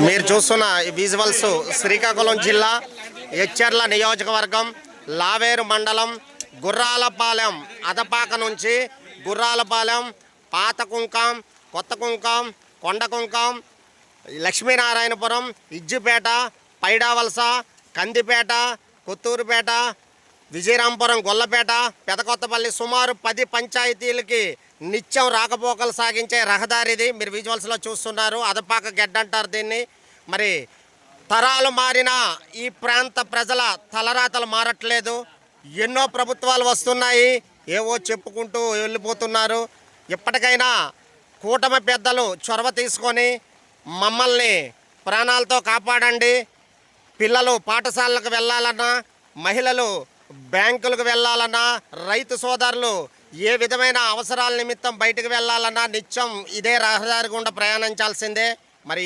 మీరు చూస్తున్న ఈ విజువల్స్ శ్రీకాకుళం జిల్లా ఎచ్చెర్ల నియోజకవర్గం లావేరు మండలం గుర్రాలపాలెం అదపాక నుంచి గుర్రాలపాలెం పాత కుంకం కొత్త కుంకం కొండ కుంకం లక్ష్మీనారాయణపురం ఇజ్జిపేట పైడావలస కందిపేట కొత్తూరుపేట విజయరాంపురం గొల్లపేట పెదకొత్తపల్లి సుమారు 10 పంచాయతీలకి నిత్యం రాకపోకలు సాగించే రహదారిది. మీరు విజువల్స్లో చూస్తున్నారు. అదపాక గెడ్డ అంటారు దీన్ని. మరి తరాలు మారిన ఈ ప్రాంత ప్రజల తలరాతలు మారట్లేదు. ఎన్నో ప్రభుత్వాలు వస్తున్నాయి, ఏవో చెప్పుకుంటూ వెళ్ళిపోతున్నారు. ఇప్పటికైనా కూటమి పెద్దలు చొరవ తీసుకొని మమ్మల్ని ప్రాణాలతో కాపాడండి. పిల్లలు పాఠశాలకు వెళ్ళాలన్నా, మహిళలు బ్యాంకులకు వెళ్ళాలన్నా, రైతు సోదరులు ఏ విధమైన అవసరాల నిమిత్తం బయటకు వెళ్ళాలన్నా నిత్యం ఇదే రహదారి గుండా ప్రయాణించాల్సిందే. మరి